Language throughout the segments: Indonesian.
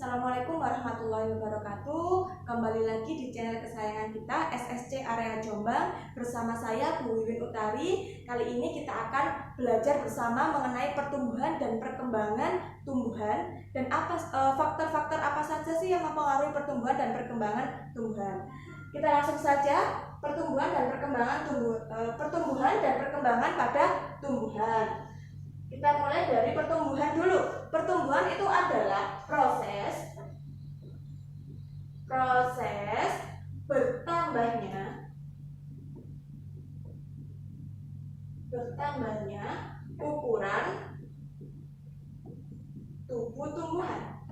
Assalamualaikum warahmatullahi wabarakatuh. Kembali lagi di channel kesayangan kita SSC Area Jombang bersama saya Bu Wiwin Utari. Kali ini kita akan belajar bersama mengenai pertumbuhan dan perkembangan tumbuhan dan faktor-faktor apa saja sih yang mempengaruhi pertumbuhan dan perkembangan tumbuhan. Kita langsung saja pertumbuhan dan perkembangan pada tumbuhan. Kita mulai dari pertumbuhan dulu. Pertumbuhan itu adalah proses bertambahnya ukuran tubuh tumbuhan.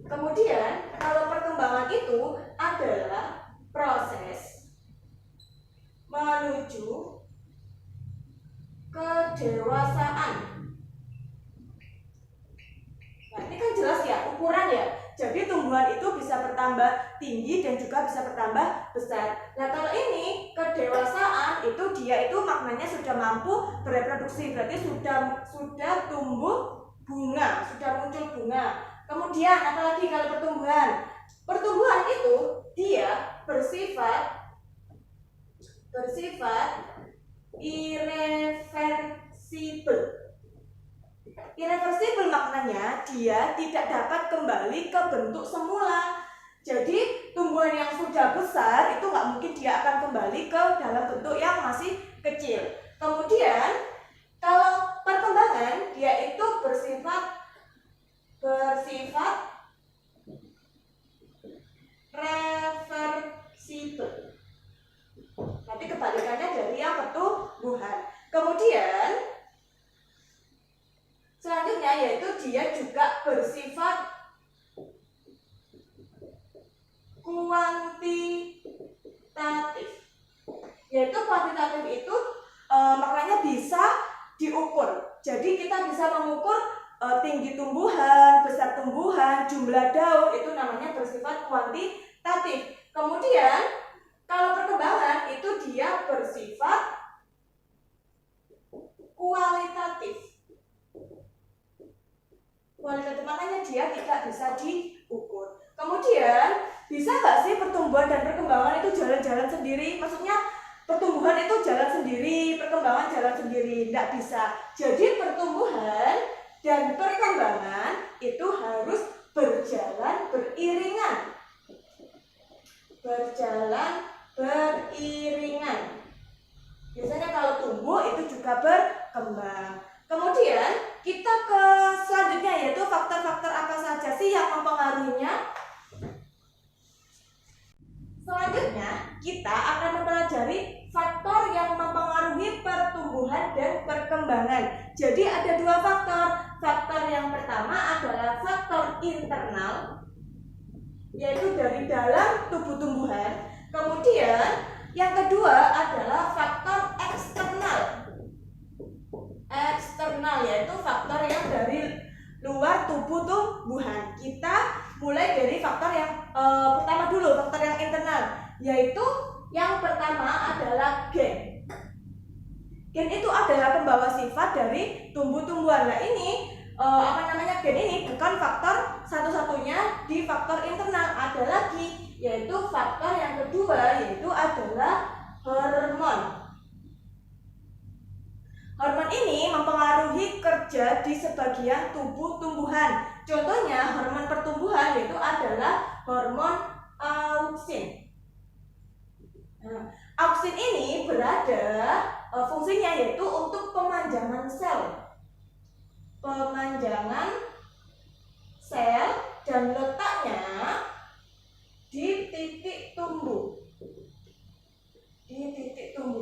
Kemudian, kalau perkembangan itu adalah proses menuju kedewasaan. Nah, ini kan jelas ya, ukuran ya. Jadi tumbuhan itu bisa bertambah tinggi dan juga bisa bertambah besar. Nah, kalau ini kedewasaan itu dia itu maknanya sudah mampu bereproduksi, berarti sudah tumbuh bunga, sudah muncul bunga. Kemudian apalagi kalau pertumbuhan? Pertumbuhan itu dia bersifat irreversibel. Irreversibel maknanya dia tidak dapat kembali ke bentuk semula. Jadi tumbuhan yang sudah besar itu nggak mungkin dia akan kembali ke dalam bentuk yang masih kecil. Kemudian kalau perkembangan dia itu bersifat reversibel. Nanti kebalikannya dari yang pertumbuhan. Kemudian selanjutnya yaitu dia juga bersifat kuantitatif. Yaitu kuantitatif itu maknanya bisa diukur. Jadi kita bisa mengukur tinggi tumbuhan, besar tumbuhan, jumlah daun, itu namanya bersifat kuantitatif. Kemudian kalau perkembangan itu dia bersifat kualitatif. Kualitatif maknanya dia tidak bisa diukur. Kemudian bisa nggak sih pertumbuhan dan perkembangan itu jalan-jalan sendiri? Maksudnya pertumbuhan itu jalan sendiri, perkembangan jalan sendiri? Tidak bisa. Jadi pertumbuhan dan perkembangan itu harus berjalan beriringan. Biasanya kalau tumbuh itu juga berkembang. Kemudian kita ke selanjutnya yaitu faktor-faktor apa saja sih yang mempengaruhinya. Selanjutnya kita akan mempelajari faktor yang mempengaruhi pertumbuhan dan perkembangan. Jadi ada dua faktor. Faktor yang pertama adalah faktor internal, yaitu dari dalam tubuh tumbuhan. Kemudian yang kedua adalah faktor eksternal. Eksternal yaitu faktor yang dari luar tubuh tumbuhan. Kita mulai dari faktor yang pertama dulu, faktor yang internal, yaitu yang pertama adalah gen. Gen itu adalah pembawa sifat dari tumbuh-tumbuhan. Nah ini gen ini bukan faktor satu-satunya di faktor internal, ada lagi yaitu faktor yang kedua yaitu adalah hormon. Hormon ini mempengaruhi kerja di sebagian tubuh tumbuhan. Contohnya hormon pertumbuhan yaitu adalah hormon auksin. Auksin ini berada fungsinya yaitu untuk pemanjangan sel. Dan letaknya di titik tumbuh.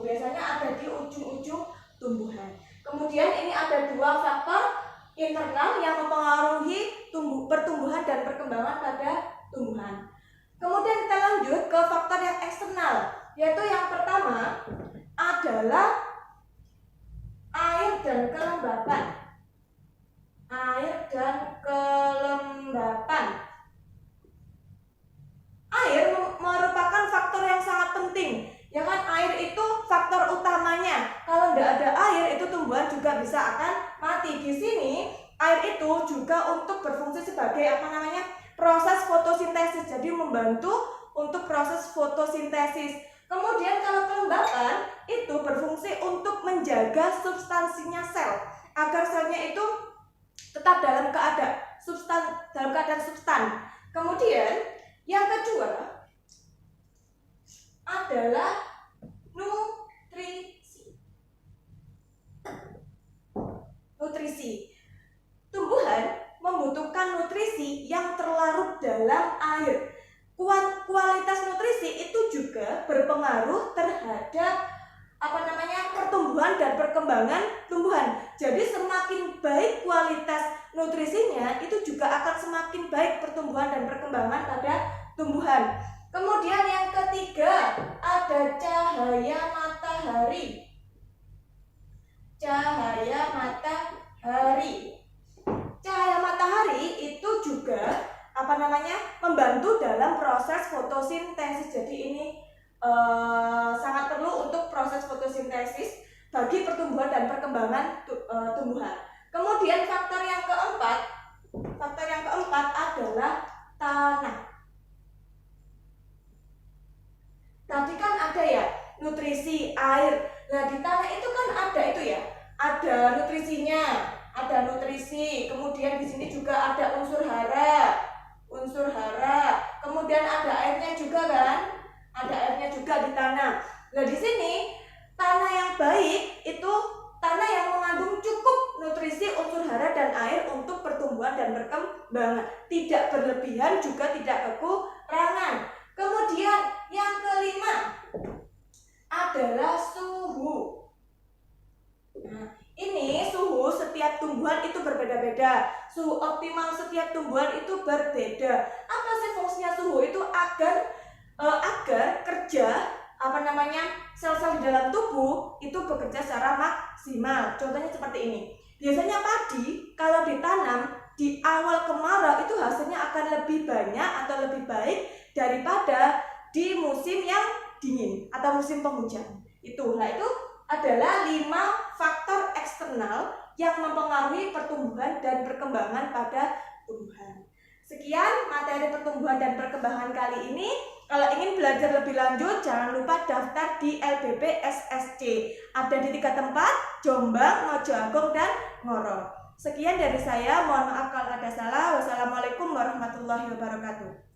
Biasanya ada di ujung-ujung tumbuhan. Kemudian ini ada dua faktor internal yang mempengaruhi pertumbuhan dan perkembangan pada tumbuhan. Kemudian kita lanjut ke faktor yang eksternal, yaitu yang pertama adalah air dan kelembapan. Air merupakan faktor yang sangat penting. Ya kan, air itu faktor utamanya. Kalau tidak ada air, itu tumbuhan juga bisa akan mati. Di sini air itu untuk berfungsi sebagai proses fotosintesis. Jadi membantu untuk proses fotosintesis. Kemudian kalau kelembapan itu berfungsi untuk menjaga substansinya sel agar selnya itu tetap dalam keadaan substan. Kemudian yang kedua adalah nutrisi. Tumbuhan membutuhkan nutrisi yang terlarut dalam air. Kualitas nutrisi itu juga berpengaruh terhadap pertumbuhan dan perkembangan tumbuhan. Jadi semakin baik kualitas nutrisinya, itu juga akan semakin baik pertumbuhan dan perkembangan pada tumbuhan. Kemudian yang ketiga ada cahaya matahari. Cahaya matahari itu juga membantu dalam proses fotosintesis. Jadi ini sangat perlu untuk proses fotosintesis bagi pertumbuhan dan perkembangan tumbuhan. Kemudian faktor yang keempat adalah tanah. Tadi kan ada ya nutrisi air. Nah, di tanah itu kan ada nutrisinya, ada nutrisi. Kemudian di sini juga ada unsur hara. Kemudian ada airnya juga kan? Ada airnya juga di tanah. Nah, di sini tanah yang baik itu tanah yang mengandung cukup nutrisi, unsur hara dan air untuk pertumbuhan dan perkembangan. Tidak berlebihan juga tidak kekurangan. Kemudian yang kelima adalah suhu. Nah, ini suhu setiap tumbuhan itu berbeda-beda. Suhu optimal setiap tumbuhan itu berbeda. Apa sih fungsinya suhu itu? Agar kerja sel-sel di dalam tubuh itu bekerja secara maksimal. Contohnya seperti ini. Biasanya padi kalau ditanam di awal kemarau itu hasilnya akan lebih banyak atau lebih baik daripada di musim yang dingin atau musim penghujan. Itu adalah 5 faktor eksternal yang mempengaruhi pertumbuhan dan perkembangan pada tumbuhan. Sekian materi pertumbuhan dan perkembangan kali ini. Kalau ingin belajar lebih lanjut, jangan lupa daftar di LBP SSC. Ada di 3 tempat, Jombang, Mojo Agung, dan Ngoro. Sekian dari saya, mohon maaf kalau ada salah. Wassalamualaikum warahmatullahi wabarakatuh.